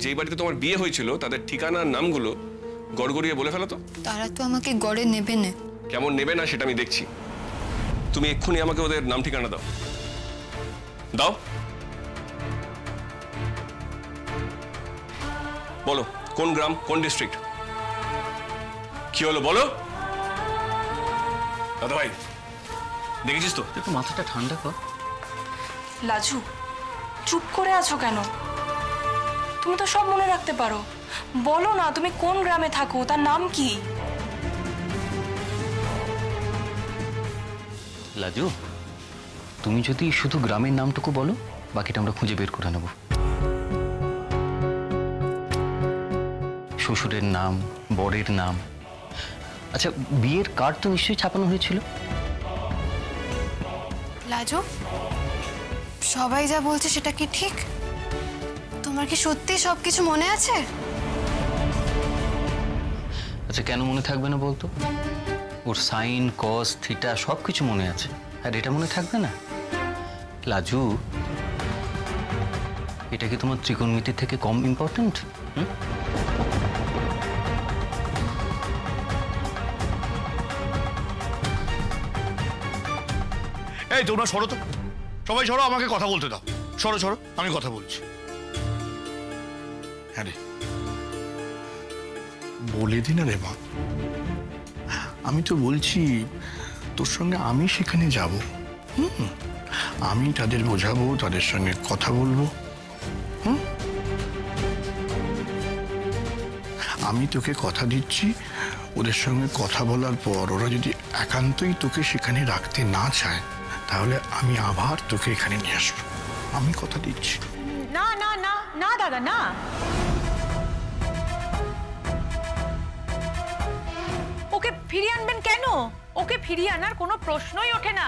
যেই বাড়িতে তোমার বিয়ে হয়েছিল তাদের ঠিকানার নামগুলো গড়গড়িয়ে বলে ফেলো তো। তারা তো আমাকে গড়ে নেবে না। কেমন নেবে না সেটা আমি দেখছি। তুমি এক্ষুনি আমাকে ওদের নাম ঠিকানা দাও। দাও, বলো কোন গ্রাম, কোন ডিস্ট্রিক্ট, কি হলো বলো। দাদা ভাই দেখেছিস তো? একটু মাথাটা ঠান্ডা কর। লাজু, চুপ করে আছো কেন? তুমি তো সব মনে রাখতে পারো। বলো না তুমি কোন গ্রামে থাকো, তার নাম কি? লাজু, তুমি যদি শুধু গ্রামের নামটুকু বলো, বাকিটা আমরা খুঁজে বের করে নেব। শ্বশুরের নাম, বরের নাম। আচ্ছা, বিয়ের কার্ড তো নিশ্চয়ই ছাপানো হয়েছিল। লাজু, সবাই যা বলছে সেটা কি ঠিক? তোমার কি সত্যি সবকিছু মনে আছে? আচ্ছা, কেন মনে থাকবে না বলতো? ওর সাইন, কস, থিটা সবকিছু মনে আছে, আর এটা মনে থাকবে না? লাজু, এটা কি তোমার ত্রিকোণমিতি থেকে কম ইম্পর্টেন্ট? এই তোমরা সরো তো, সবাই সরো, আমাকে কথা বলতে দাও। সরো সরো, আমি কথা বলছি। হ্যাঁ রে, বলে দি না রে মা, আমি তো বলছি তোর সঙ্গে আমি সেখানে যাব। আমি তাদের বোঝাবো, তাদের সঙ্গে কথা বলবো। আমি তোকে কথা দিচ্ছি, ওদের সঙ্গে কথা বলার পর ওরা যদি একান্তই তোকে সেখানে রাখতে না চায়, তাহলে আমি আবার তোকে এখানে নিয়ে আসবো। আমি কথা দিচ্ছি। না না না না দাদা, না। ওকে ফিরিয়ে আনবেন কেন? ওকে ফিরিয়ে আনার কোনো প্রশ্নই ওঠে না।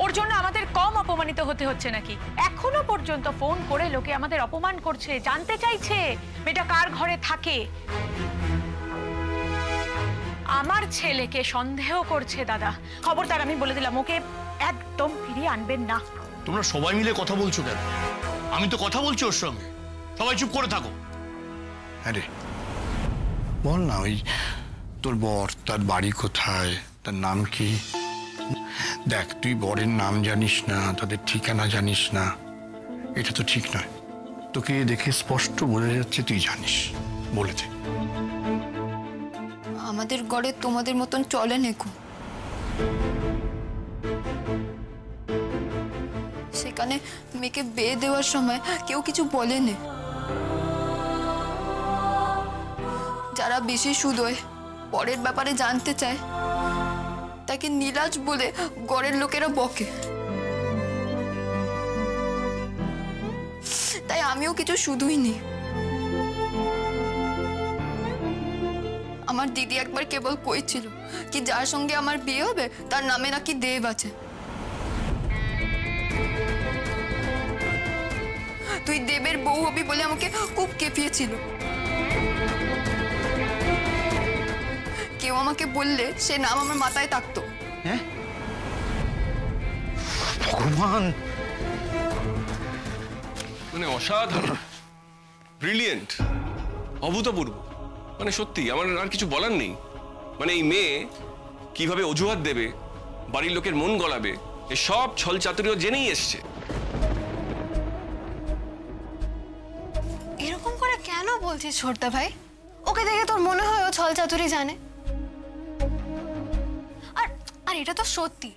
ওর জন্য আমাদের কম অপমানিত হতে হচ্ছে নাকি? এখনো পর্যন্ত ফোন করে লোকে আমাদের অপমান করছে, জানতে চাইছে মেয়েটা কার ঘরে থাকে। আমার ছেলেকে সন্দেহ করছে দাদা। খবরদার, আমি বলে দিলাম, ওকে একদম ফিরিয়ে আনবেন না। তোমরা সবাই মিলে কথা বলছো কেন? আমি তো কথা বলছি ওর সঙ্গে, সবাই চুপ করে থাকো। আরে বল না, ওই তোর বর, তার বাড়ি কোথায়, তার নাম কি? দেখ, তুই বরের নাম জানিস না, তাদের ঠিকানা জানিস না, এটা তো ঠিক নয়। তোকে দেখে স্পষ্ট বোঝা যাচ্ছে তুই জানিস। বলে দে। আমাদের গড়ে তোমাদের মতন চলে নেকো। সেখানে মেয়েকে বিয়ে দেওয়ার সময় কেউ কিছু বলেনি। যারা বেশি সুদয়, পরের ব্যাপারে জানতে চায়, তাকে নীলাজ বলে গড়ের লোকেরা বকে। তাই আমিও কিছু শুধুই নি। আমার দিদি একবার কেবল কইছিল কি যার সঙ্গে আমার বিয়ে হবে তার নামে নাকি দেব আছে। তুই দেবের বউ হবি বলে আমাকে খুব কেঁপিয়েছিল। কেউ আমাকে বললে সে নাম আমার মাথায় থাকতো। হ্যাঁ, ভগবান, মানে অসাধারণ, ব্রিলিয়েন্ট, অভূতপূর্ব। মানে সত্যি আমার আর কিছু বলার নেই। মানে এই মেয়ে কিভাবে অজুহাত দেবে, বাড়ির লোকের মন গলাবে, এসব ছল চাতুরিও জেনেই এসছে। এরকম করে কেন বলছিস ছোটদা ভাই? ওকে দেখে তোর মনে হয় ও ছল চাতুরি জানে? আর এটা তো সত্যি,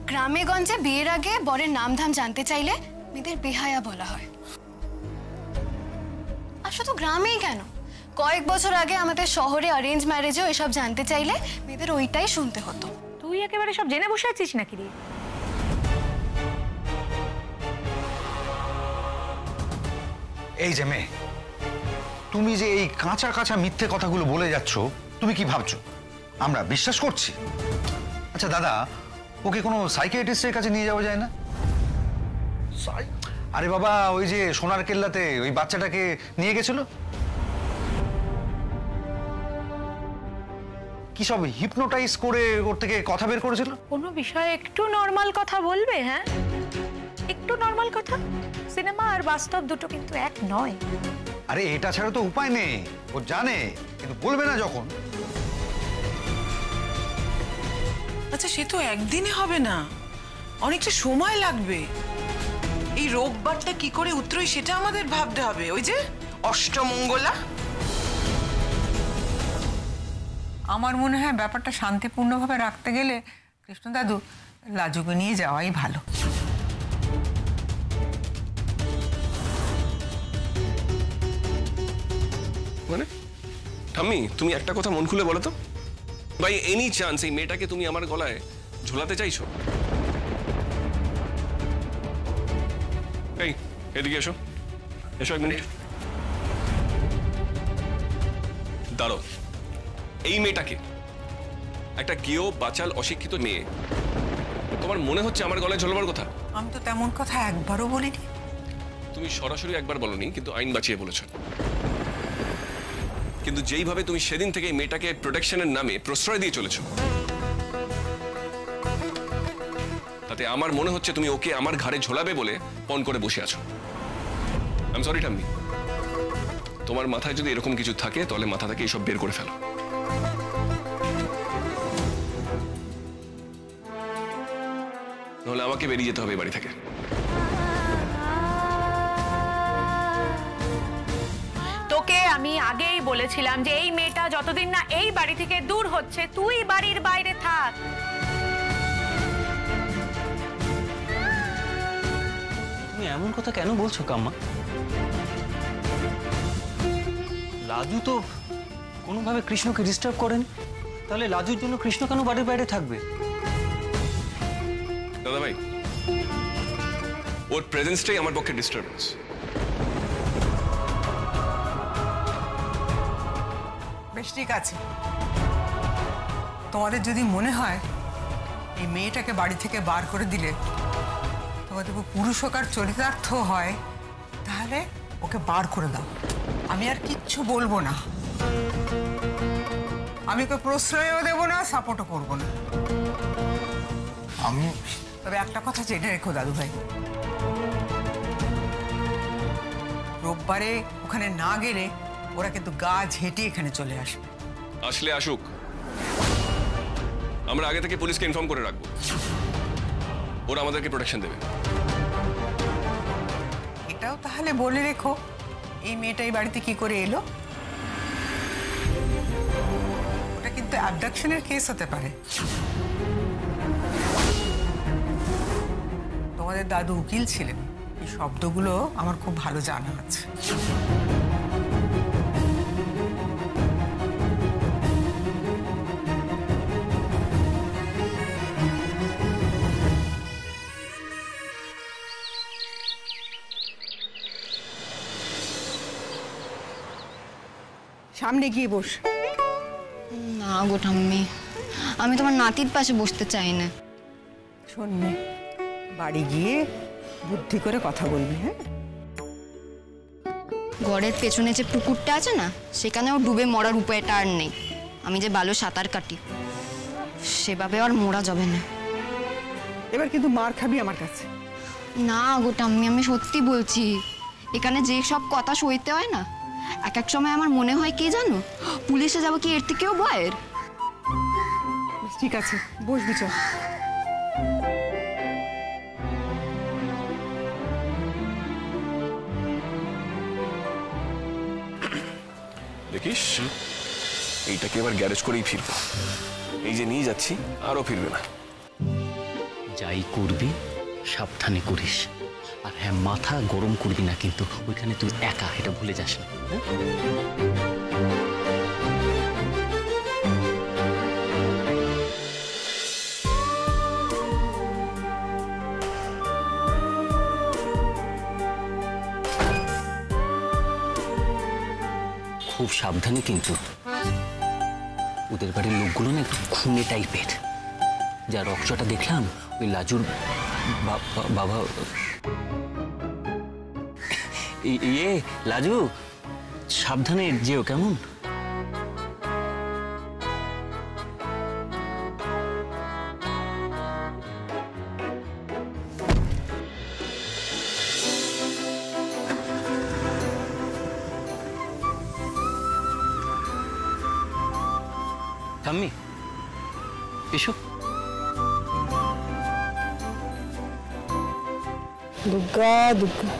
গ্রামে গঞ্জে বিয়ের আগে বরের নাম ধাম জানতে চাইলে মেয়েদের বেহায়া বলা হয়। আর শুধু গ্রামেই কেন, কয়েক বছর আগে আমাদের শহরে অ্যারেঞ্জ ম্যারেজেও এসব জানতে চাইলে মেয়েদের ওইটাই শুনতে হতো। তুই একেবারে সব জেনে বসে আছিস নাকি রে? এই যে মেয়ে, তুমি যে এই কাঁচা কাঁচা মিথ্যে কথাগুলো বলে যাচ্ছ, তুমি কি ভাবছো আমরা বিশ্বাস করছি? আচ্ছা দাদা, ওকে কোনো সাইকিয়াট্রিস্টের কাছে নিয়ে যাওয়া যায় না? আরে বাবা, ওই যে সোনার কেল্লাতে ওই বাচ্চাটাকে নিয়ে গেছিল, কি সব হিপনোটাইজ করে ওর থেকে কথা বের করেছিল। কোনো বিষয়ে একটু নর্মাল কথা বলবে? হ্যাঁ, একটু নর্মাল কথা। সিনেমা আর বাস্তব দুটো কিন্তু এক নয়। আরে এটা ছাড়া তো উপায় নেই, ও জানে কিন্তু বলবে না যখন। আচ্ছা সে তো একদিনে হবে না, অনেকটা সময় লাগবে। এই রোববারটা কি করে উত্তরই সেটা আমাদের ভাবতে হবে। ওই যে অষ্টমঙ্গলা। আমার মনে হয় ব্যাপারটা শান্তিপূর্ণভাবে রাখতে গেলে কৃষ্ণ দাদু লাজুকে নিয়ে যাওয়াই ভালো। মানে ঠাম্মি, তুমি একটা কথা মন খুলে বলো তো, বাই এনি চান্স এই মেয়েটাকে তুমি আমার গলায় ঝোলাতে চাইছো? এই এদিকে এসো, এসো 1 মিনিট দাঁড়ো। এই মেয়েটাকে, একটা গেও বাচাল অশিক্ষিত মেয়ে, তোমার মনে হচ্ছে আমার গলায় ঝোলাবার কথা? আমি তো তেমন কথা একবারও বলিনি। তুমি সরাসরি একবার বলনি, কিন্তু আইন বাঁচিয়ে বলেছ। কিন্তু যেইভাবে তুমি সেদিন থেকে মেয়েটাকে প্রোটেকশনের নামে প্রশ্রয় দিয়ে চলেছ, তাতে আমার মনে হচ্ছে তুমি ওকে আমার ঘাড়ে ঝোলাবে বলে পণ করে বসে আছো। আই এম সরি ঠাম্মি, তোমার মাথায় যদি এরকম কিছু থাকে তাহলে মাথা থেকে এইসব বের করে ফেলো। নাহলে আমাকে বেরিয়ে যেতে হবে এই বাড়ি থেকে। তোকে আমি আগেই বলেছিলাম যে এই মেয়েটা যতদিন না এই বাড়ি থেকে দূর হচ্ছে তুই বাড়ির বাইরে থাক। তুমি এমন কথা কেন বলছো কাম্মা? লাজু তো কোনোভাবে কৃষ্ণকে ডিস্টার্ব করেন, তাহলে লাজুর জন্য কৃষ্ণ কেন বাড়ির বাইরে থাকবে? দাদা ভাই, ওর প্রেজেন্সটাই আমার পক্ষে ডিস্টার্বেন্স। বেশ ঠিক আছে, তোমাদের যদি মনে হয় এই মেয়েটাকে বাড়ি থেকে বার করে দিলে তোমাদের পুরুষ হোক আর চরিতার্থ হয়, তাহলে ওকে বার করে দাও। আমি আর কিচ্ছু বলবো না, আমি ওকে প্রশ্রয়ও দেবো না, সাপোর্টও করবো না। আমি তবে একটা কথা জেনে রেখো দাদু ভাই, রোববারে ওখানে না গেলে ওরা কিন্তু গা ঝেঁটে এখানে চলে আসবে। আসলে আসুক, আমরা আগে থেকে পুলিশকে ইনফর্ম করে রাখবো, ওরা আমাদেরকে প্রোটেকশন দেবে। এটাও তাহলে বলে রেখো এই মেয়েটা এই বাড়িতে কি করে এলো। ওটা কিন্তু অ্যাবডাকশনের কেস হতে পারে। তোমাদের দাদু উকিল ছিলেন, এই শব্দগুলো আমার খুব ভালো জানা আছে। সামনে গিয়ে বস। না গো ঠাম্মি, আমি তোমার নাতির পাশে বসতে চাই না। শোন নে, বাড়ি গিয়ে বুদ্ধি করে কথা বলবি। হ্যাঁ, ঘরের পেছনে যে পুকুরটা আছে না, সেখানেও ডুবে মরার উপায়টা আর নেই। আমি যে ভালো সাঁতার কাটি, সেভাবে আর মরা যাবে না। এবার কিন্তু মার খাবি আমার কাছে। না গো ঠাম্মি, আমি সত্যি বলছি, এখানে যে সব কথা সইতে হয় না, এক এক সময় আমার মনে হয় কে জানো, পুলিশে যাবো কি এর থেকেও ভয়ের। ঠিক আছে, বসবি চল। দেখিস, এইটাকে এবার গ্যারেজ করেই ফিরবো। এই যে নিয়ে যাচ্ছি, আরও ফিরবে না। যাই করবি সাবধানে করিস, আর হ্যাঁ, মাথা গরম করবি না কিন্তু। ওইখানে তুই একা, এটা ভুলে যাস না। খুব সাবধানে কিন্তু। ওদের বাড়ির লোকগুলো না একটু খুনে টাইপের। যা রক্তটা দেখলাম, ওই লাজুর বাবা। ইয়ে লাজু, সাবধানে যেও কেমন। ঠাম্মি এসো। দুর্গা দুর্গা।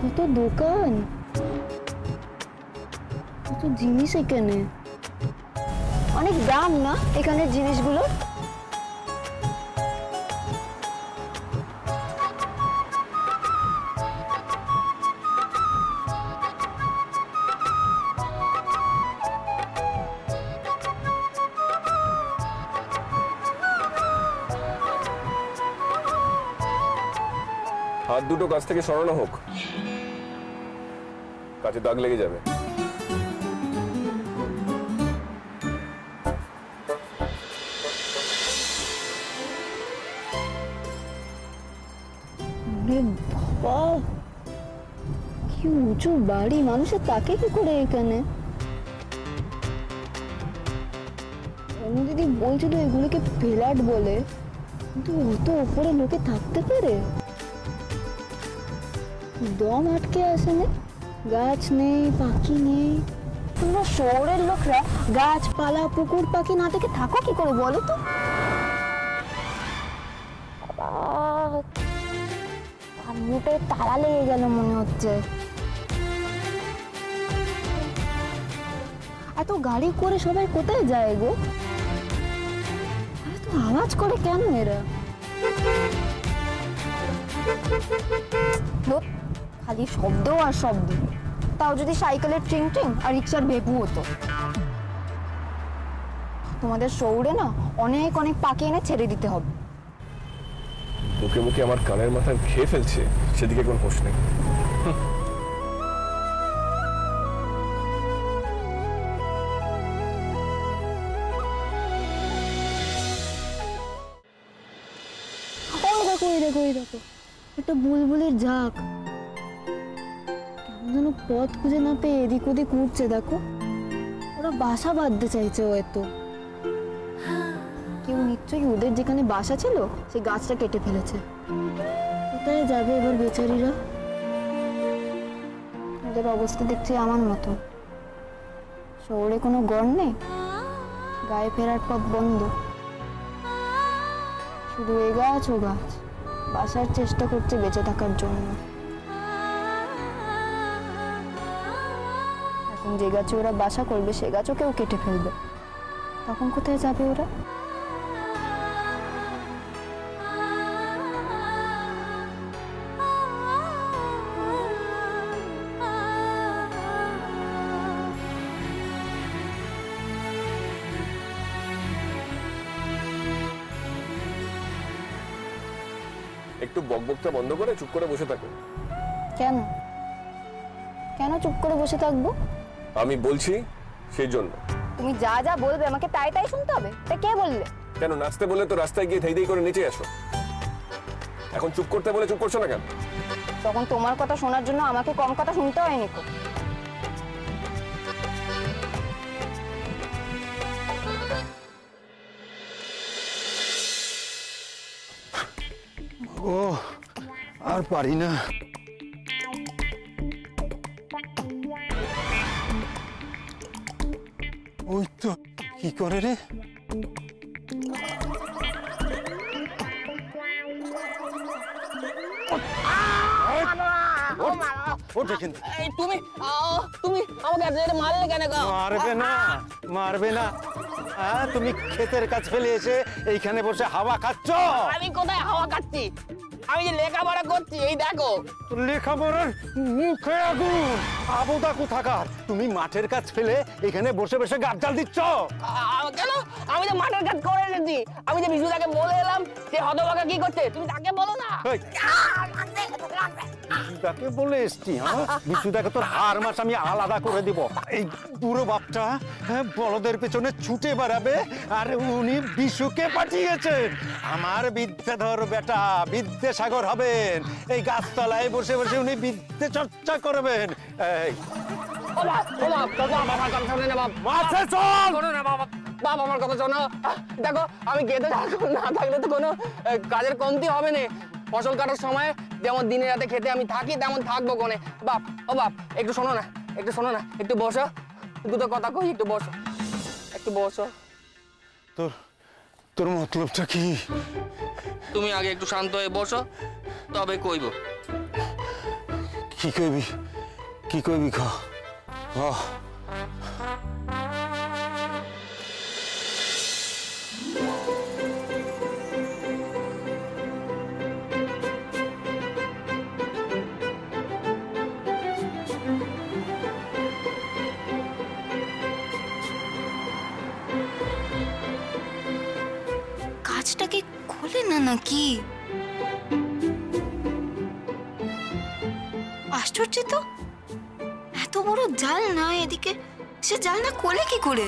কত দোকান, কত জিনিস এখানে, অনেক দাম না এখানের জিনিসগুলো? হাত দুটো কাছ থেকে সরানো হোক, কাছে দাগ লেগে যাবে। বাবা কি উঁচু বাড়ি, মানুষের তাকে কি করে এখানে? দিদি বলছিল এগুলোকে ফ্ল্যাট বলে, কিন্তু অত উপরে লোকে থাকতে পারে? দম আটকে আসে না, গাছ নেই পাখি নেই। তোমরা শহরের লোকরা গাছপালা পুকুর পাখি না দেখে থাকো কি করে বলো তো? মুখে তালা লেগে গেল মনে হচ্ছে। এত গাড়ি করে সবাই কোথায় যায় গো? এত আওয়াজ করে কেন এরা? খালি শব্দ আর শব্দ। তাও যদি সাইকেলের ট্রিং ট্রিং আর রিক্সার ভেপু হতো। তোমাদের শহরে না অনেক অনেক পাখি এনে ছেড়ে দিতে হবে। মুখে মুখে আমার কানের মাথা খেয়ে ফেলছে, সেদিকে কোনো হোশ নেই। দেখো একটা বুলবুলির ঝাঁক কেমন যেন পথ খুঁজে না পেয়ে এদিক ওদিক উঠছে। দেখো ওরা বাসা বাঁধতে চাইছে হয়তো। কেউ নিশ্চয়ই ওদের যেখানে বাসা ছিল সেই গাছটা কেটে ফেলেছে। কোথায় যাবে এবার বেচারিরা? ওদের অবস্থা দেখছি আমার মতো। শহরে কোনো গড় নেই, গায়ে ফেরার পথ বন্ধ, শুধু এ গাছ ও গাছ বাসার চেষ্টা করছে বেঁচে থাকার জন্য। এখন যে গাছে ওরা বাসা করবে সে গাছও কেউ কেটে ফেলবে, তখন কোথায় যাবে ওরা? একটু বকবকটা বন্ধ করে চুপ করে বসে থাকো। কেন কেন চুপ করে বসে থাকবো? আমি বলছি সেই জন্য। তুমি যা যা বলবে আমাকে তাই তাই শুনতে হবে? তা কে বললে? কেন নাচতে বলে তো রাস্তায় গিয়ে ধেই ধেই করে নিচে আসো, এখন চুপ করতে বলে চুপ করছো না কেন? তখন তোমার কথা শোনার জন্য আমাকে কম কথা শুনতে হয়নি তো। ও আর পারি না। ওই তো কি করে রে? তুমি আমাকে মারলে কেন? মারবে না মারবে না, তুমি ক্ষেতের কাজ ফেলে এসে এইখানে বসে হাওয়া খাচ্ছ। আমি কোথায় হাওয়া খাচ্ছি? আমি যে লেখাপড়া করছি এই দেখো। লেখাপড়ার মুখে আগুন। আবুদা কোথাকার, তুমি মাঠের কাজ ফেলে এখানে বসে বসে গার্জাল দিচ্ছ? কেন? আমি তো মাঠের কাজ করে এসেছি। আমি যে বিশুদাকে বলে এলাম যে হতভাগা কি করছে, তুমি তাকে বলো না। বিশুদাকে বলে এসছি? হ্যাঁ, বিশুদাকে তোর হাড় মাস আমি আলাদা করে দিব। এই বুড়ো বাপটা বলদের পেছনে ছুটে বেড়াবে, আর উনি বিশুকে পাঠিয়েছেন। আমার বিদ্যাধর বেটা বিদ্যাসাগর হবেন। এই গাছতলায় বসে বসে উনি বিদ্যে চর্চা করবেন। এই আমার কথা শোনো। দেখো আমি খেতে না থাকলে তো কোনো কাজের কমতি হবে না। ফসল কাটার সময় যেমন দিনে রাতে খেতে আমি থাকি, তেমন থাকবো কোনে। বাপ, ও বাপ, একটু শোনো না, একটু শোনো না, একটু বসো, দুটো কথা কই, একটু বসো, একটু বসো। তোর মতলবটা কি? তুমি আগে একটু শান্ত হয়ে বসো, তবে কইব। কি কইবি? কি কইবি? খ কাজটা কি খোলে না নাকি? আশ্চর্য তো, এত বড় জাল না এদিকে, সে জাল না খোলে কি করে?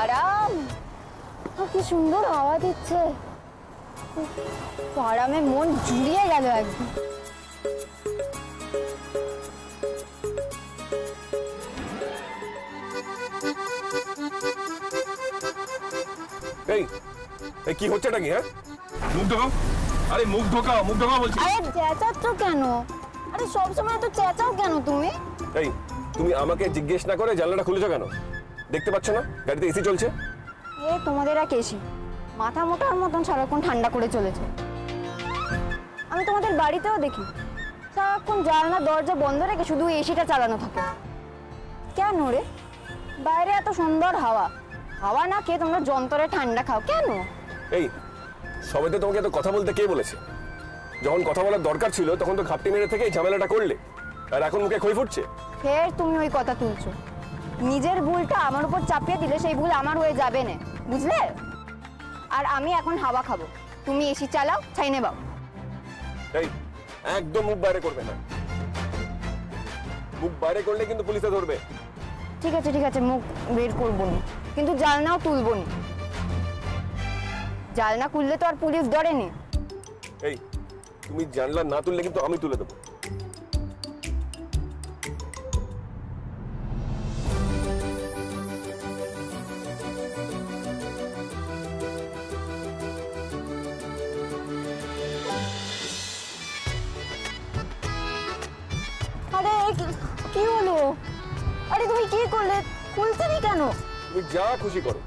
আরাম, কি সুন্দর হাওয়া দিচ্ছে, আরামে মন জুড়িয়ে গেল একদম। এই কি হচ্ছেটা কি? হ্যাঁ, মুখ ঢোকাও। আরে মুখ ঢোকাও, মুখ ঢোকাও বলছি। আরে চেঁচাচ্ছ কেন? আরে সবসময় তো চেঁচাও কেন তুমি? এই তুমি আমাকে জিজ্ঞেস না করে জানলাটা খুলেছো কেন? দেখতে পাচ্ছ না গাড়িতে এসি চলছে? এ তোমাদের এক এসি মাথা মোটার মতন সারাক্ষণ ঠান্ডা করে চলেছে। আমি তোমাদের বাড়িতেও দেখি সারাক্ষণ জানলা দরজা বন্ধ রেখে শুধু এসিটা চালানো থাকে। কেন রে? বাইরে এত সুন্দর হাওয়া, হাওয়া না খেয়ে তোমরা যন্ত্রে ঠান্ডা খাও কেন? এই সবাইতে তোমাকে এত কথা বলতে কে বলেছে? যখন কথা বলার দরকার ছিল তখন তো ঘাপটি মেরে থেকে এই ঝামেলাটা করলে, আর এখন মুখে খই ফুটছে। ফের তুমি ওই কথা তুলছো। নিজের ভুলটা আমার উপর চাপিয়ে দিলে সেই ভুল আমার হয়ে যাবে না, বুঝলে? আর আমি এখন হাওয়া খাবো, তুমি এসি চালাও, ছাইনে বাও। এই একদম মুখ বাইরে করবে না, মুখ বাইরে করলে কিন্তু পুলিশে ধরবে। ঠিক আছে ঠিক আছে, মুখ বের করবো না, কিন্তু জালনাও তুলবো না। জালনা খুললে তো আর পুলিশ ধরেনি। এই তুমি জানলা না তুললে কিন্তু আমি তুলে দেবো। আরে কি হলো? আরে তুমি কি করলে? খুলতে নি কেন? তুমি যা খুশি করো,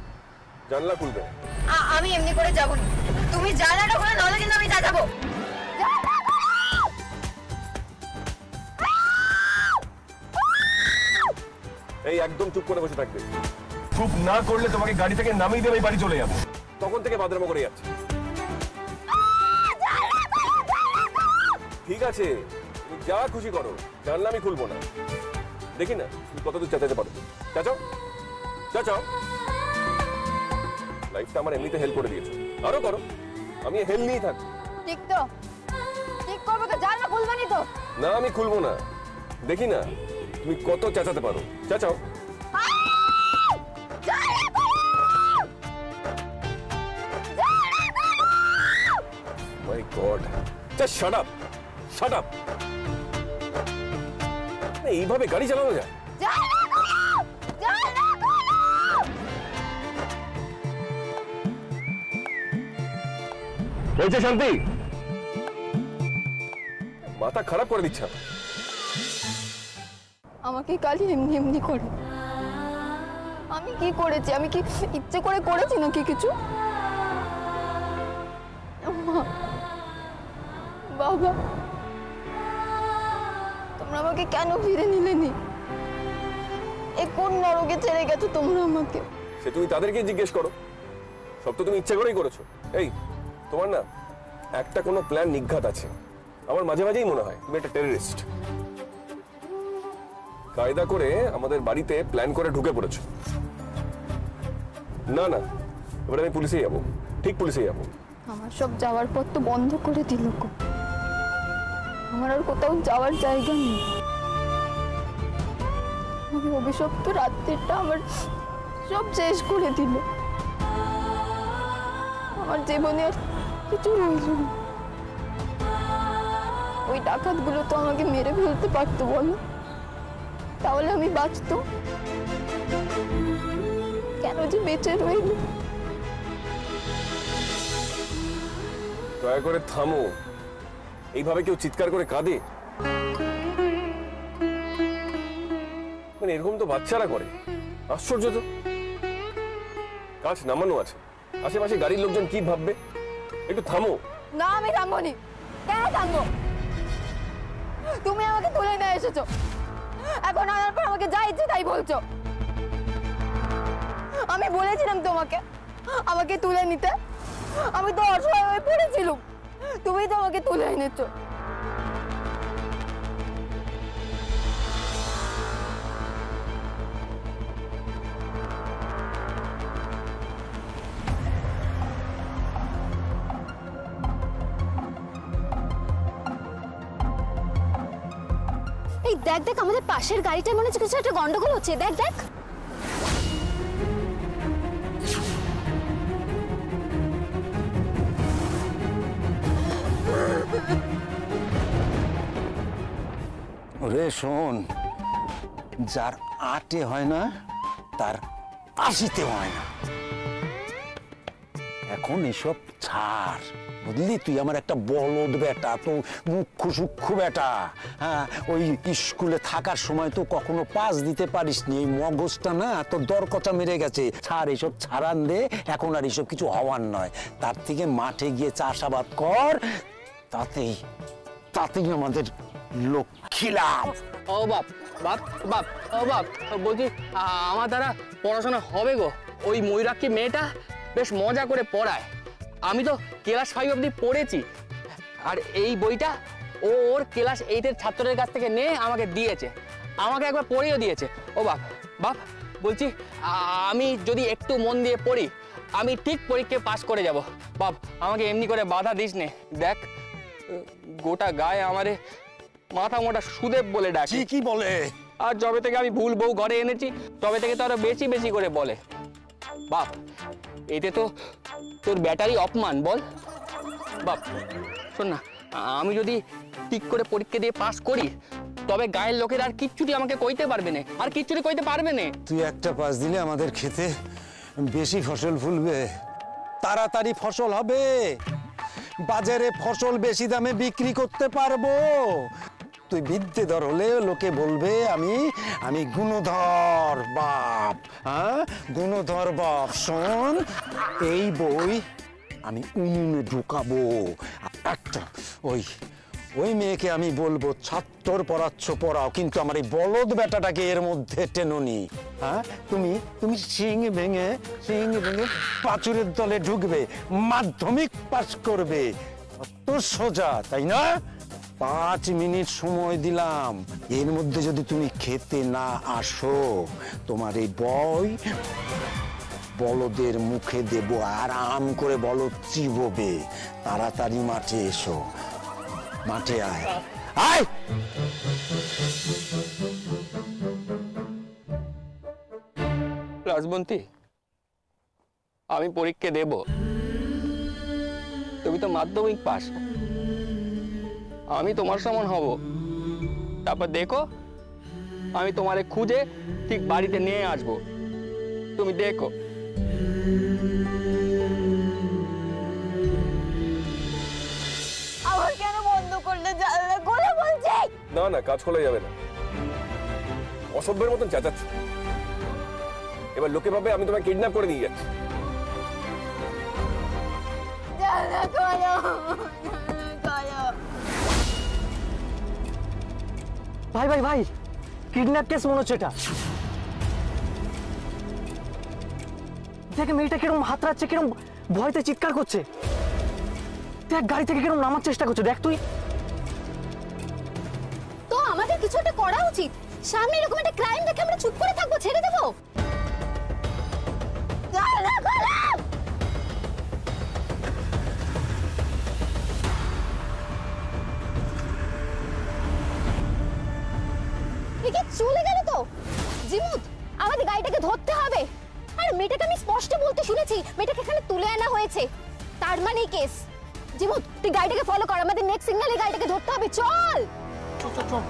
জানলা খুলবে। আমি এমনি করে যাবো না, তুমি জানলাটা খুলে নাও, কিন্তু আমি যা যাবো। এই একদম চুপ করে বসে থাকবে, চুপ না করলে তোমাকে গাড়ি থেকে নামিয়ে দেবে, বাড়ি চলে যাবো। তখন থেকে বাদরামো করে যাচ্ছে। ঠিক আছে তুমি যা খুশি করো, জানলা আমি খুলবো না। দেখি না তুমি কতদূর চেঁচাতে পারো। চেঁচাও চেঁচাও, লাইফটা আমার এমনিতে হেল্প করে দিয়েছো, আরো করো, আমি হেল্প নিয়েই থাকবো। ঠিক তো, ঠিক করবো তো, জানলা খুলবানি তো? না আমি খুলবো না, দেখি না তুমি কত চেঁচাতে পারো, চেঁচাও। My God, just shut up, shut up. এইভাবে গাড়ি চালানো যায়? হয়েছে শান্তি, মাথা খারাপ করে দিচ্ছে। আমাকে কালি এমনি এমনি করে। আমি কি করেছি? আমি কি ইচ্ছে করে করেছি নাকি কিছু? মা, বাবা, তোমরা আমাকে কেন ফিরে নিলেনি? এ কোন নরকে ছেড়ে গেছো তোমরা আমাকে? সে তুমি তাদেরকে জিজ্ঞেস করো। সব তো তুমি ইচ্ছা করেই করেছো। এই তোমার না একটা কোনো প্ল্যান নিঘাত আছে। আমার মাঝে মাঝেই মনে হয় তুমি একটা টেররিস্ট। কায়দা করে আমাদের বাড়িতে প্ল্যান করে ঢুকে পড়েছো। না না, এবার আমি পুলিশে যাবো, ঠিক পুলিশে যাবো। আমার সব যাওয়ার পর তো বন্ধ করে দিল। আমার আর কোথাও যাওয়ার জায়গা নেই। আমি অভিশপ্ত রাত্রিটা আমার সব শেষ করে দিল। আমার জীবনে আর কিছু রইল না। ওই ডাকাতগুলো তো আমাকে মেরে ফেলতে পারতো, বলো? তাহলে আমি বাঁচতো? কেন যে বেঁচে রইল? দয়া করে থামো। এইভাবে কেউ চিৎকার করে কাঁদে? মানে এরকম তো বাচ্চারা করে। আশ্চর্য তো। কাজ নামানো আছে, আশেপাশে গাড়ির লোকজন কি ভাববে? একটু থামো। না, আমি থামবনি। কেন থামবো? তুমি আমাকে তুলে নিয়ে এসেছো, এখন আনার পর আমাকে যা ইচ্ছে তাই বলছো। আমি বলেছিলাম তোমাকে আমাকে তুলে নিতে। আমি তো অসহায় হয়ে পড়েছিলাম, তুমি তো আমাকে তুলে এনেছো। এই দেখ দেখ, আমাদের পাশের গাড়িটার মনে হচ্ছে কিছু একটা গন্ডগোল হচ্ছে। দেখ দেখ। রে শোন, যার আটে হয় না তার আশিতে হয় না। এখন এসব ছাড়, বুঝলি? তুই আমার একটা বলদ বেটা, তো মুখ্য সূক্ষ্ম বেটা। হ্যাঁ, ওই স্কুলে থাকার সময় তো কখনো পাস দিতে পারিস নি। এই মগজটা না তোর দরকচা মেরে গেছে। ছাড় এসব, ছাড়ান দে। এখন আর এসব কিছু হওয়ার নয়। তার থেকে মাঠে গিয়ে চাষাবাদ কর, তাতেই আমাদের লক্ষ্মী লাভ। ও বাপ বাপ বাপ, ও বাপ, বলছি আমার দ্বারা পড়াশোনা হবে গো। ওই ময়ূরাক্ষী মেয়েটা বেশ মজা করে পড়ায়। আমি তো ক্লাস 5 অবধি পড়েছি। আর এই বইটা ওর ক্লাস 8-এর ছাত্রদের কাছ থেকে নিয়ে আমাকে দিয়েছে। আমাকে একবার পড়িয়ে দিয়েছে। ও বাপ বাপ, বলছি আমি যদি একটু মন দিয়ে পড়ি আমি ঠিক পরীক্ষায় পাস করে যাব। বাপ, আমাকে এমনি করে বাধা দিস নে। দেখ, গোটা গায়ে আমারে মাথা মোটা সুদেব বলে ডাকে। কি বলে? আর যবে থেকে আমি ভুল বউ ঘরে এনেছি তবে থেকে তো আরো বেশি বেশি করে বলে। বাপ, এতে তো তোর ব্যাটারি অপমান, বল? বাপ শোন না, আমি যদি ঠিক করে পরীক্ষা দিয়ে পাস করি তবে গায়ের লোকের আর কিচ্ছুটি আমাকে কইতে পারবে না, আর কিচ্ছুটি কইতে পারবে না। তুই একটা পাস দিলে আমাদের খেতে বেশি ফসল ফুলবে, তাড়াতাড়ি ফসল হবে, বাজারে ফসল বেশি দামে বিক্রি করতে পারবো। তুই বিদ্যেধর হলে লোকে বলবে আমি গুণধর বাপ। হ্যাঁ, গুণধর বাপ। শোন, এই বই আমি উনুনে ঢুকাবো। একটা ওই মেয়েকে আমি বলবো ছাত্র পড়াচ্ছ পড়াও, কিন্তু আমার এই বলদ বেটাটাকে এর মধ্যে টেনোনি। হ্যাঁ, তুমি সিং ভেঙে পাঁচুরের দলে ঢুকবে, মাধ্যমিক পাস করবে। অত সোজা, তাই না? 5 মিনিট সময় দিলাম, এর মধ্যে যদি তুমি খেতে না আসো তোমার এই বই বলদের মুখে দেব, আরাম করে বলদ চিবোবে। তাড়াতাড়ি মাঠে এসো, মাঠে আয় আয়। রাজবন্তী, আমি পরীক্ষা দেব। তুমি তো মাধ্যমিক পাস, আমি তোমার সমান হব। তারপর দেখো, আমি তোমারে খুঁজে ঠিক বাড়িতে নিয়ে আসবো। তুমি দেখো। আবার কেন বন্ধ করলে জানলা? খোলো না না, কাজ খোলা যাবে না। অসভ্যের মতন চেঁচাচ্ছ। এবার লোকে ভাবে আমি তোমায় কিডন্যাপ করে নিয়ে যাচ্ছি। ভাই ভাই ভাই, কিডন্যাপ কেস মনে হচ্ছে এটা। দেখ মেয়েটা কিরকম হাতড়াচ্ছে, কিরকম ভয়তে চিৎকার করছে। দেখ গাড়ি থেকে কিরকম নামার চেষ্টা করছে, দেখ তুই। তো আমাদের কিছু একটা করা উচিত। সামনে এরকম একটা ক্রাইম দেখে আমরা চুপ করে থাকবো, ছেড়ে দেবো? চলে গেল তো জিমুত, আমাদের গাড়িটাকে ধরতে হবে। আর মেয়েটাকে আমি স্পষ্ট বলতে শুনেছি মেয়েটাকে এখানে তুলে আনা হয়েছে, তার মানে কেস। জিমুত তুই গাড়িটাকে ফলো কর, আমাদের নেক্সট সিগন্যালে গাড়িটাকে ধরতে হবে। চল চল চল চল।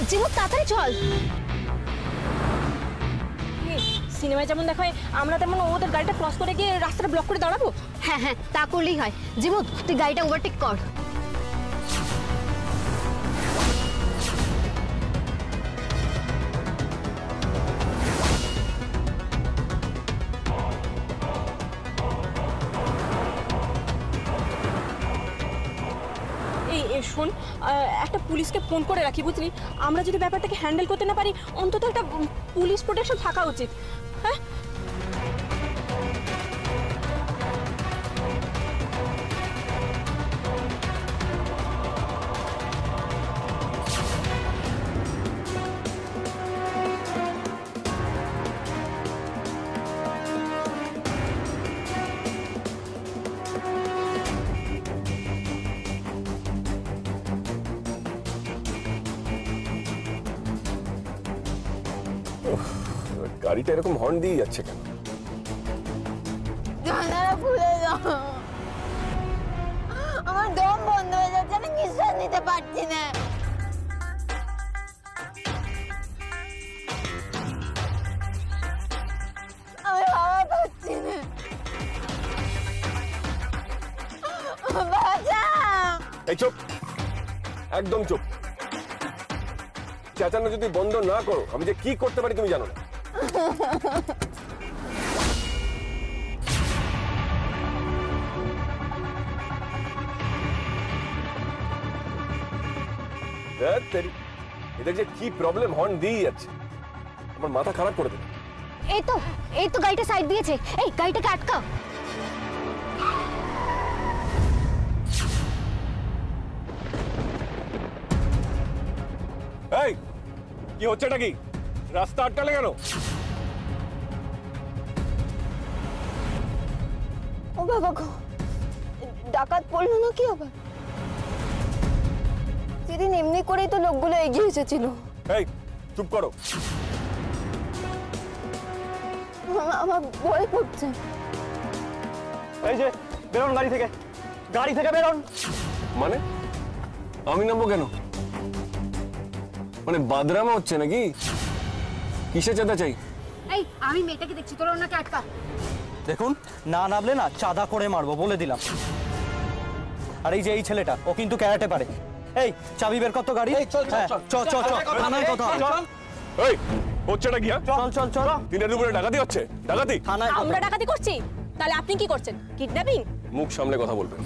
জিমুত তাড়াতাড়ি চল। সিনেমায় যেমন দেখায় আমরা তেমন ওদের গাড়িটা ক্রস করে গিয়ে রাস্তাটা ব্লক করে দাঁড়াবো? হ্যাঁ হ্যাঁ, তা করলেই হয়। জিমুত তুই গাড়িটা ওভারটেক কর। এই শোন, একটা পুলিশকে ফোন করে রাখি, বুঝলি? আমরা যদি ব্যাপারটাকে হ্যান্ডেল করতে না পারি, অন্তত একটা পুলিশ প্রোটেকশন থাকা উচিত। হ্যাঁ, গাড়িটা এরকম হর্ন দিয়ে যাচ্ছে কেন? আমার দম বন্ধ হয়ে যাচ্ছে, আমি নিঃশ্বাস নিতে পারছি না। আমি হাওয়া পাচ্ছি না। এই চুপ, একদম চুপ। চেঁচানো যদি বন্ধ না করো, আমি যে কি করতে পারি তুমি জানো না। এদের যে কি প্রবলেম, হর্ন দিয়ে যাচ্ছে, আমার মাথা খারাপ করে দেবে। এই তো গাড়িটা সাইড দিয়েছে। এই গাড়িটাকে আটকা। এই কি হচ্ছে, এটা কি? রাস্তা আটকালে কেন? ও বাবা গো, ডাকাত পড়লো না কি আবার? সেদিন এমনি করেই তো লোকগুলো এগিয়ে এসেছিল। এই চুপ করো। আমার ভয় করছে। এই যে বেরোন গাড়ি থেকে, গাড়ি থেকে বেরোন। মানে আমি নামবো কেন? মানে বাদরামা হচ্ছে নাকি? কিসে চাঁদা চাই? এই আমি মেয়েটাকে দেখছি, তোরা ওনাকে আটকা। দেখুন, না নামলে না চাঁদা করে মারবো বলে দিলাম। আর এই যে এই ছেলেটা, ও কিন্তু ক্যারাটে পারে। এই চাবি বের কর তো গাড়ি। চল চল চল চল চল, থানায় কথা। এই হচ্ছেটা কি? চল চল চল। দিনের দুপুরে ডাকাতি হচ্ছে? ডাকাতি? আমরা ডাকাতি করছি? তাহলে আপনি কি করছেন? কিডন্যাপিং? মুখ সামলে কথা বলবেন,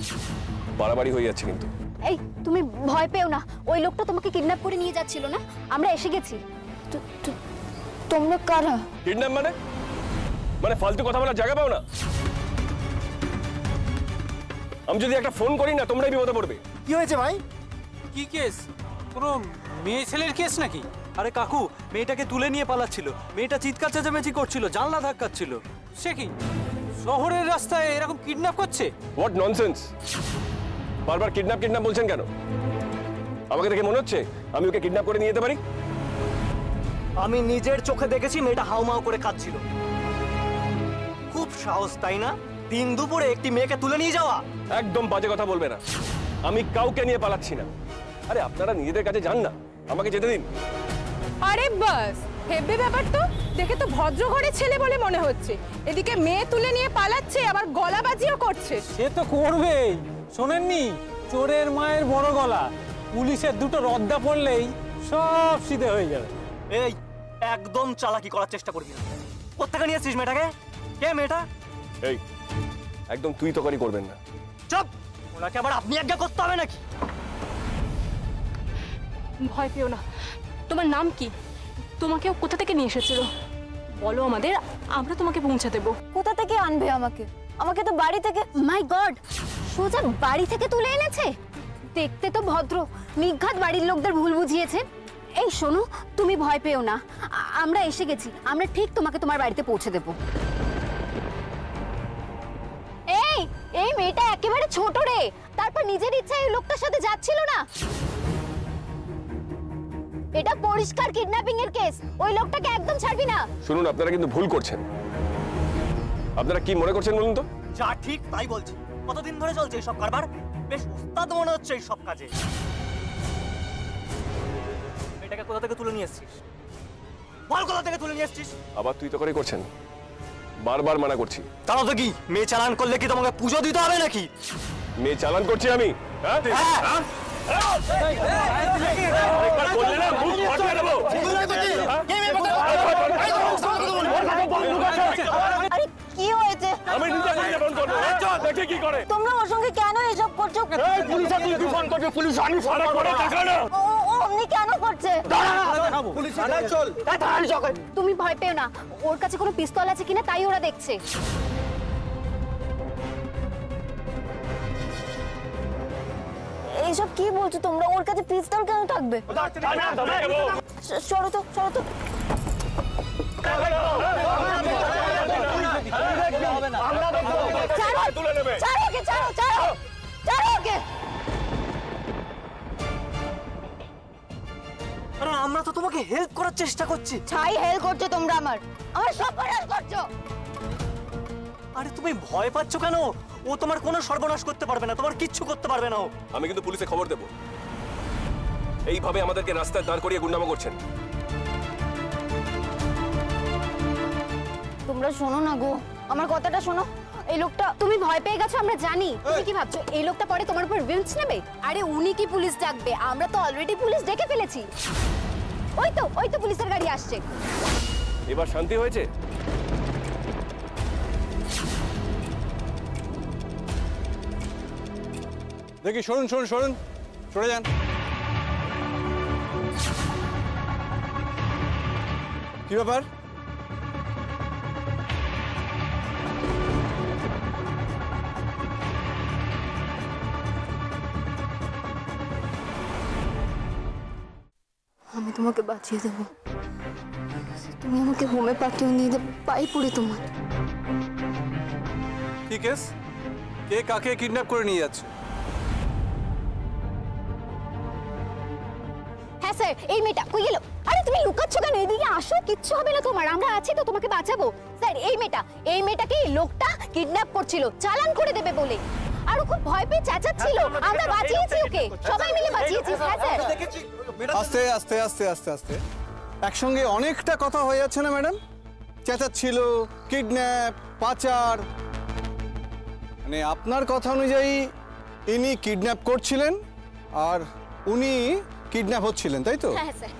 বাড়াবাড়ি হয়ে যাচ্ছে কিন্তু। এই তুমি ভয় পেও না, ওই লোকটা তোমাকে কিডন্যাপ করে নিয়ে যাচ্ছিল না, আমরা এসে গেছি। তোমরা কারা? কিডন্যাপ মানে? মানে ফালতু কথা বলার জায়গা পাও না? আমি যদি একটা ফোন করি না, তোমরাই বিপদে পড়বে। কি হয়েছে ভাই? কি কেস? কোনো মেয়ে ছেলের কেস নাকি? আরে কাকু, মেয়েটাকে তুলে নিয়ে পালাচ্ছিল, মেয়েটা চিৎকার চেঁচামেচি করছিল, জানলা ধাক্কাচ্ছিল। সে কি শহরের রাস্তায় এরকম কিডন্যাপ করছে? What nonsense! বারবার কিডন্যাপ কিডন্যাপ বলছেন কেন? আমাকে দেখে মনে হচ্ছে আমি ওকে কিডন্যাপ করে নিয়ে যেতে পারি? আমি নিজের চোখে দেখেছি মেয়েটা হাউমাউ করে কাঁদছিল। খুব খুব সাহস, তাই না? দিন দুপুরে একটি মেয়েকে তুলে নিয়ে যাওয়া। একদম বাজে কথা বলবে না, আমি কাউকে নিয়ে পালাচ্ছি না। আরে আপনারা নিজেদের কাছে যান না, আমাকে যেতে দিন। আরে বাস, হেব্বি ব্যাপার তো। দেখে তো ভদ্র ঘরের ছেলে বলে মনে হচ্ছে, এদিকে মেয়ে তুলে নিয়ে পালাচ্ছে, আবার গলাবাজিও করছে। সে তো করবেই। শোনেননি, চোরের মায়ের বড় গলা, পুলিশের দুটো রদ্দা পড়লেই সব সিধে হয়ে যাবে। এই একদম চালাকি করার চেষ্টা করবি না। কোত্থেকে নিয়ে এসেছিস মেয়েটাকে? কে মেয়েটা? এই একদম তুই তকারি করবেন না। চুপ! ওনাকে আবার আপনি আজ্ঞা করতে হবে নাকি? ভয় পেও না। তোমার নাম কি? তোমাকেও কোথা থেকে নিয়ে এসেছিল বলো আমাদের, আমরা তোমাকে পৌঁছে দেবো। কোথা থেকে আনবে আমাকে? আমাকে তো বাড়ি থেকে। মাই গড, সোজা বাড়ি থেকে তুলে এনেছে। দেখতে তো ভদ্র, নিঘাত বাড়ির লোকদের ভুল বুঝিয়েছে। এই শোনো, তুমি ভয় পেও না, আমরা এসে গেছি। আমরা ঠিক তোমাকে তোমার বাড়িতে পৌঁছে দেব। এই এই মেয়েটা একেবারে ছোট রে, তারপর নিজের ইচ্ছায় এই লোকটার সাথে যাচ্ছিল না। এটা পরিষ্কার কিডন্যাপিং এর কেস, ওই লোকটাকে একদম ছাড়বি না। শুনুন, আপনারা কিন্তু ভুল করছেন। আপনারা কি মনে করছেন বলুন তো? যা ঠিক তাই বলছি। কতদিন ধরে চলছে এইসব কারবার? বেশ উস্তাদ মনে হচ্ছে এই সব কাজে। এটাকে কোথা থেকে তুলে নিয়ে এসেছিস? বল কোথা থেকে তুলে নিয়ে এসেছিস? আবার তুই তকারি করছেন? বারবার মানা করছি। তাহলে তো কি মেয়ে চালান করলে কি তোমাকে পুজো দিতে হবে নাকি? মেয়ে চালান করছি আমি? হ্যাঁ কি হয়েছে? তোমরা ওর সঙ্গে কেন এসব করছো? ও অমনি কেন করছে? তুমি ভয় পেও না, ওর কাছে কোনো পিস্তল আছে কিনা তাই ওরা দেখছে। এইসব কি বলছো তোমরা? ওর কাছে পিস্তল কেন থাকবে? সরো তো, সরো তো। আমরা তো তোমাকে হেল্প করার চেষ্টা করছি। ছাই হেল্প করছো তোমরা, আমার সর্বনাশ করছো। আরে তুমি ভয় পাচ্ছ কেন? ও তোমার কোনো সর্বনাশ করতে পারবে না, তোমার কিচ্ছু করতে পারবে না ও। আমি কিন্তু পুলিশে খবর দেব। এইভাবে আমাদেরকে রাস্তায় দাঁড় করিয়ে গুন্ডামো করছেন। তোমরা শোনো না গো, আমার কথাটা শোনো। এই লোকটা, তুমি ভয় পেয়ে গেছো আমরা জানি। তুমি কি ভাবছো এই লোকটা পরে তোমার উপর রিভেঞ্জ নেবে? আরে উনি কি পুলিশ ডাকবে? আমরা তো অলরেডি পুলিশ ডেকে ফেলেছি। ওই তো পুলিশের গাড়ি আসছে। এবার শান্তি হয়েছে? দেখি, সরুন সরুন সরুন, সরে যান। কি ব্যাপার? আমি তোমাকে বাঁচিয়ে দেবো। তুমি আমাকে হোমে পাঠিয়ে নিয়ে দেবো, পাই পড়ি তোমার। কি কেস? কে কাকে কিডন্যাপ করে নিয়ে যাচ্ছে? হ্যাঁ স্যার, এই মেয়েটা কই গেল? আরে তুমি লুকাচ্ছ কেন? এদিকে আসো, কিচ্ছু হবে না তোমার, আমরা আছি তো তোমাকে বাঁচাবো। স্যার এই মেয়েটাকে এই লোকটা কিডন্যাপ করছিল চালান করে দেবে বলে, আর ও খুব ভয় পেয়ে চেঁচাচ্ছিল। আমরা বাঁচিয়েছি ওকে, সবাই মিলে বাঁচিয়েছি। হ্যাঁ স্যার। আস্তে আস্তে আস্তে আস্তে আস্তে, একসঙ্গে অনেকটা কথা হয়ে যাচ্ছে না ম্যাডাম? চেঁচাচ্ছিল, কিডন্যাপ, পাচার। মানে আপনার কথা অনুযায়ী ইনি কিডন্যাপ করছিলেন আর উনি কিডন্যাপ হচ্ছিলেন, তাই তো? হ্যাঁ স্যার।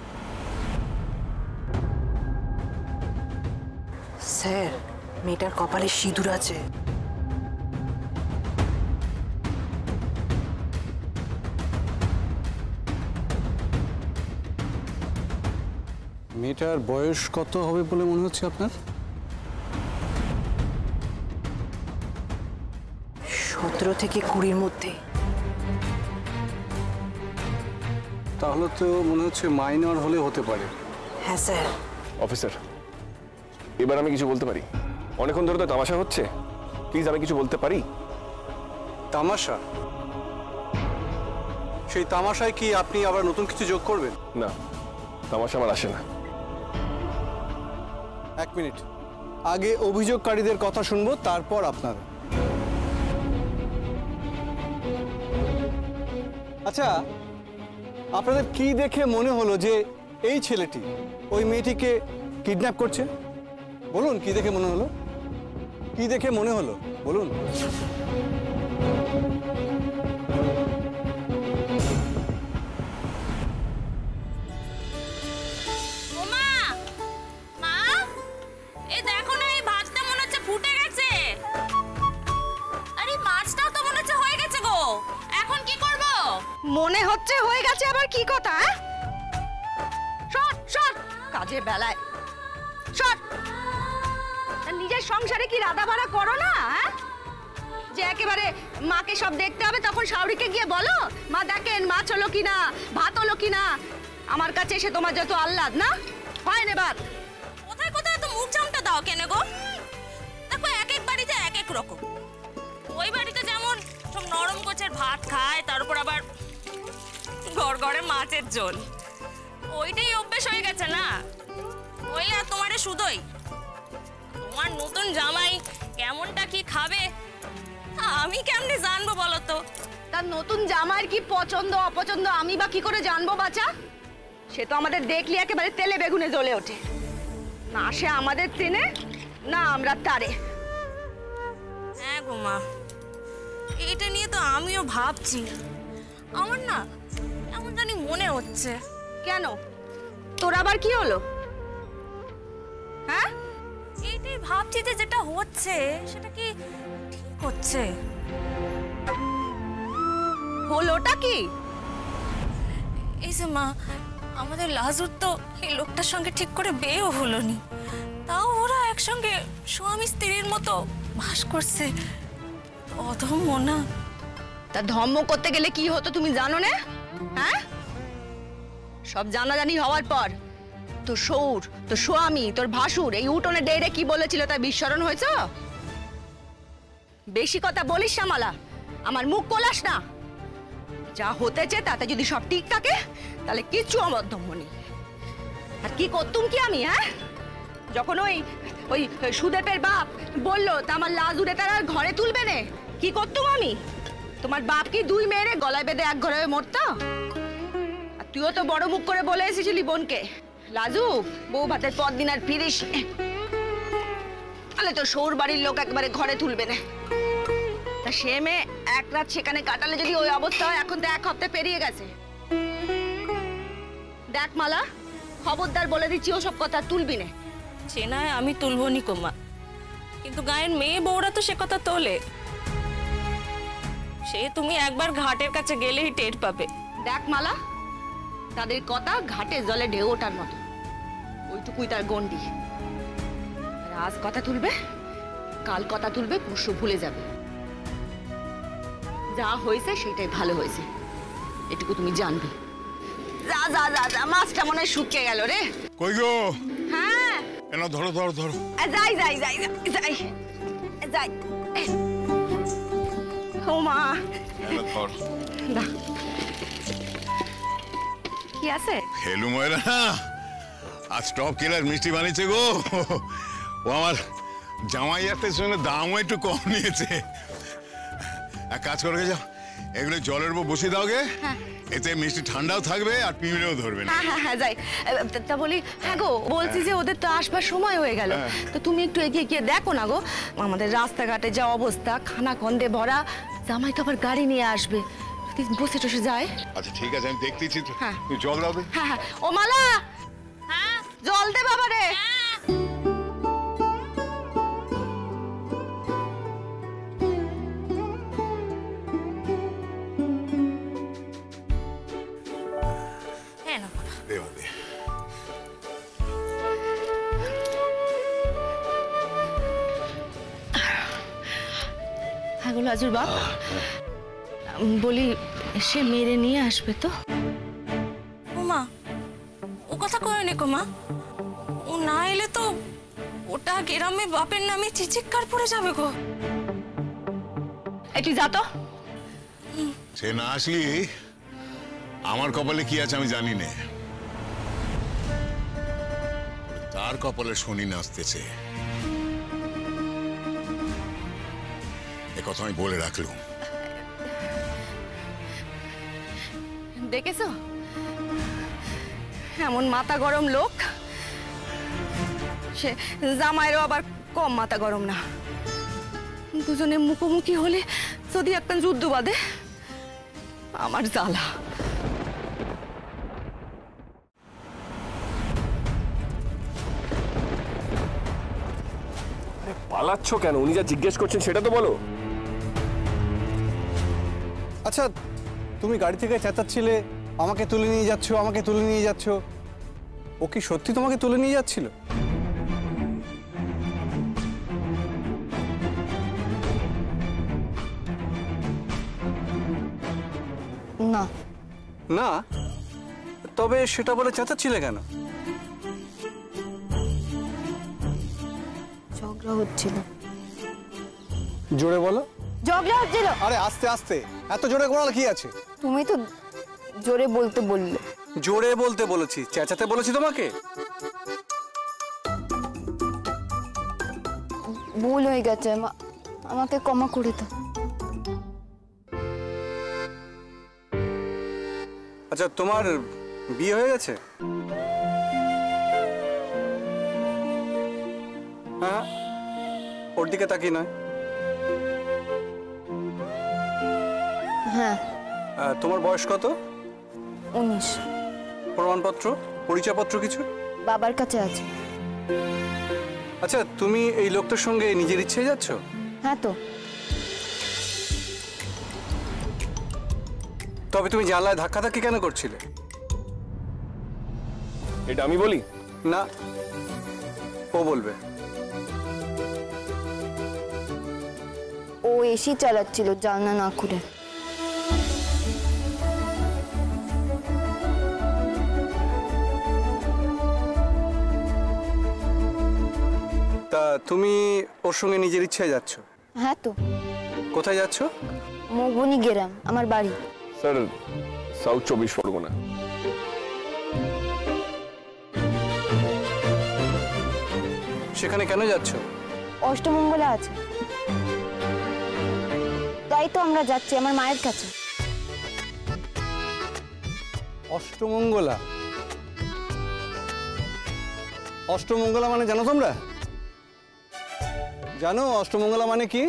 স্যার, মেয়েটার কপালে সিঁদুর আছে। মেয়েটার বয়স কত হবে বলে মনে হচ্ছে আপনার? 17 থেকে 20-র মধ্যে। তাহলে তো মনে হচ্ছে মাইনর হলে হতে পারে। হ্যাঁ স্যার। অফিসার, এবার আমি কিছু বলতে পারি? অনেকক্ষণ ধরে তো তামাশা হচ্ছে, প্লিজ আমি কিছু বলতে পারি? তামাশা? সেই তামাশায় কি আপনি আবার নতুন কিছু যোগ করবেন? না, তামাশা আমার আসে না। 1 মিনিট, আগে অভিযোগকারীদের কথা শুনবো, তারপর আপনারা। আচ্ছা, আপনাদের কি দেখে মনে হলো যে এই ছেলেটি ওই মেয়েটিকে কিডন্যাপ করছে? বলুন, কি দেখে মনে হলো? কি দেখে মনে হলো বলুন। মনে হচ্ছে হয়ে গেছে, আবার কি কথা? শট শট কাজে বেলায় শট। নিজের সংসারে কি রাধা বাড়া করো না? যে একেবারে মাকে সব দেখতে হবে, তখন শাওরিকে গিয়ে বলো মা দেখেন মাছ হলো কিনা, ভাত হলো কিনা। আমার কাছে এসে তোমার যত আহ্লাদ না হয় না বাদ। কোথায় কোথায় তো মুখ জামটা দাও কেন গো? দেখো এক এক বাড়িতে এক এক রকম। ওই বাড়িতে যেমন সব নরম কোচের ভাত খায়, তার উপর আবার গড়গড়ে মাছের ঝোল, ওইটাই অভ্যেস হয়ে গেছে না? ওই আর তোমারে শুধোই। তোমার নতুন জামাই কেমনটা কি খাবে আমি কেমনে জানবো বলো তো? তার নতুন জামাইয়ের কি পছন্দ অপছন্দ আমি বা কি করে জানবো বাচ্চা? সে তো আমাদের দেখলি একেবারে তেলে বেগুনে জ্বলে ওঠে। না সে আমাদের চেনে, না আমরা তারে। হ্যাঁ গো মা, এটা নিয়ে তো আমিও ভাবছি। আমার না এমন জানি মনে হচ্ছে। কেন, তোর আবার কি হলো? হ্যাঁ, এইটাই ভাবছি যে যেটা হচ্ছে সেটা কি ঠিক হচ্ছে? হলোটা কি? এই যে মা, আমাদের লাজুর তো এই লোকটার সঙ্গে ঠিক করে বিয়েও হলো নি, তাও ওরা একসঙ্গে স্বামী স্ত্রীর মতো বাস করছে। অধম্য না? তা ধর্ম করতে গেলে কি হতো তুমি জানো না? হ্যাঁ, সব জানাজানি হওয়ার পর তোর শৌর, তোর স্বামী, তোর ভাসুর এই উঠোনে ডেরে কি বলেছিল তার বিস্মরণ হয়েছে? বেশি কথা বলিস শ্যামালা, আমার মুখ কোলাস না। যা হতেছে তাতে যদি সব ঠিক থাকে তাহলে কিচ্ছু আমার ধর্ম নেই। আর কি করতুম কি আমি? হ্যাঁ, যখন ওই ওই সুদেবের বাপ বললো তা আমার লাজুরে তার আর ঘরে তুলবে না, কি করতুম আমি? তোমার বাপ কি দুই মেয়েরে গলায় বেঁধে এক ঘরে মরতো? আর তুইও তো বড় মুখ করে বলে এসেছিলি বোনকে, লাজু বউ ভাতের পর দিন আর ফিরিস তাহলে তো সৌর বাড়ির লোক একবারে ঘরে তুলবে না। তা সে মেয়ে এক রাত সেখানে কাটালে যদি ওই অবস্থা হয়, এখন তো এক সপ্তাহ পেরিয়ে গেছে। দেখ মালা, খবরদার বলে দিচ্ছি ওসব কথা তুলবি না। সে নয় আমি তুলবো নি কোমা, কিন্তু গায়ের মেয়ে বউরা তো সে কথা তোলে। সে তুমি একবার ঘাটের কাছে গেলেই টের পাবে। দেখ মালা, তাদের কথা ঘাটে জলে ঢেউ ওঠার মতো, ওইটুকুই তার গন্ডি। আজ কথা তুলবে, কাল কথা তুলবে, পরশু ভুলে যাবে। যা হয়েছে সেটাই ভালো হয়েছে, এটুকু তুমি জানবে। যা যা যা যা, মাছটা মনে হয় শুকিয়ে গেল রে। কই গো? হ্যাঁ, এনা ধরো ধরো ধরো। যাই যাই যাই যাই যাই। ও মা, এনা ধর। কি আছে? হেলু ময়রা আজ টপ কিলার মিষ্টি বানিয়েছে গো। ও আমার জামাই এর সঙ্গে দামও একটু কম নিয়েছে। এক কাজ করে যাও, এগুলো জলের উপর বসিয়ে দাও গে, এতে মিষ্টি ঠান্ডাও থাকবে আর পিঁপড়েও ধরবে না। হ্যাঁ হ্যাঁ হ্যাঁ যাই। তা বলি, হ্যাঁ গো বলছি যে ওদের তো আসবার সময় হয়ে গেল, তো তুমি একটু এগিয়ে গিয়ে দেখো না গো, আমাদের রাস্তাঘাটে যা অবস্থা, খানা খন্দে ভরা, জামাই তো আবার গাড়ি নিয়ে আসবে, বসে টসে যায়। আচ্ছা ঠিক আছে, আমি দেখতেছি। তুই জল দাও। হ্যাঁ হ্যাঁ। ও মালা, হ্যাঁ জল দে বাবা রে। লাজুর বাপ, বলি সে মেরে নিয়ে আসবে তো? ওমা, ও কথা কয়নি কোমা, ও না এলে তো ওটা গ্রামে বাপের নামে চিচিৎকার পড়ে যাবে গো। একটু যা তো। সে না আসলি আমার কপালে কি আছে আমি জানি না, তার কপালে শনি নাচতেছে। কথা আমি বলে রাখলুম। দেখেছো এমন মাথা গরম লোক, সে জামাইরও আবার কম মাথা গরম না। দুজনে মুখোমুখি হলে যদি একটা যুদ্ধ বাঁধে, আমার জ্বালা। পালাচ্ছ কেন? উনি যা জিজ্ঞেস করছেন সেটা তো বলো। আচ্ছা, তুমি গাড়ি থেকে চেঁচাচ্ছিলে আমাকে তুলে নিয়ে যাচ্ছ, আমাকে তুলে নিয়ে যাচ্ছ। ও কি সত্যি তোমাকে তুলে নিয়ে যাচ্ছিল? না না, তবে সেটা বলে চেঁচাচ্ছিলে কেন? ঝগড়া হচ্ছিল। জোরে বলো। ঝগড়া হচ্ছিল। আরে আস্তে আস্তে, এত জোরে করার কি আছে? তুমি তো জোরে বলতে বললে। জোরে বলতে বলেছি, চেঁচাতে বলেছি তোমাকে? ভুল হয়ে গেছে, আমাকে ক্ষমা করে দাও। আচ্ছা, তোমার বিয়ে হয়ে গেছে? হ্যাঁ, ওর দিকে তাকিয়ে নয়। হ্যাঁ। তোমার বয়স কত? 19। প্রমাণপত্র, পরিচয়পত্র কিছু? বাবার কাছে আছে। আচ্ছা, তুমি এই লোকটার সঙ্গে নিজের ইচ্ছে যাচ্ছ? হ্যাঁ তো। তবে তুমি জানলায় ধাক্কাধাক্কি কেন করছিলে? এটা আমি বলি না, ও বলবে। ও এসি চালাচ্ছিল জানলা না খুলে। তা তুমি ওর সঙ্গে নিজের ইচ্ছায় যাচ্ছ? হ্যাঁ তো। কোথায় যাচ্ছ? মগবনি গ্রাম, আমার বাড়ি। Sir, south 24 Pargana. সেখানে কেন যাচ্ছ? অষ্টমঙ্গলা আছে, তাই তো আমরা যাচ্ছি আমার মায়ের কাছে। অষ্টমঙ্গলা? অষ্টমঙ্গলা মানে জানো তোমরা? জানো অষ্টমঙ্গলা মানে কি?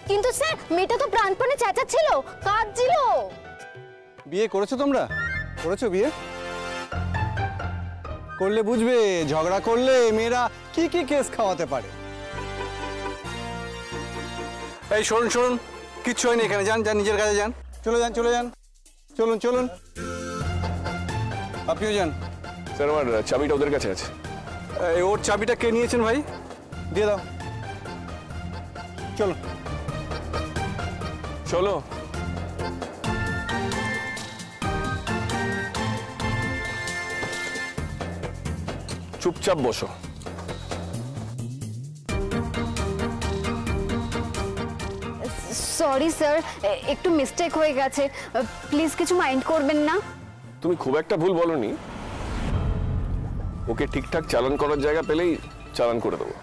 কিন্তু স্যার, মেয়েটা তো প্রাণপণে চেঁচাচ্ছিল, কাঁদছিল। বিয়ে করেছো তোমরা? করেছো বিয়ে? করলে বুঝবে ঝগড়া করলে মেয়েরা কি কি কেস খাওয়াতে পারে। এই শুনুন শুনুন, কিচ্ছু হয়নি এখানে। যান যান, নিজের কাজে যান। চলে যান, চলে যান, চলুন চলুন। আপনিও যান। স্যার, আমার চাবিটা ওদের কাছে আছে। ওর চাবিটা কে নিয়েছেন ভাই? দিয়ে দাও। চলো চলো। চুপচাপ বসো। সরি স্যার, একটু মিস্টেক হয়ে গেছে, প্লিজ কিছু মাইন্ড করবেন না। তুমি খুব একটা ভুল বলনি। ওকে ঠিকঠাক চালান করার জায়গা পেলেই চালান করে দেবো।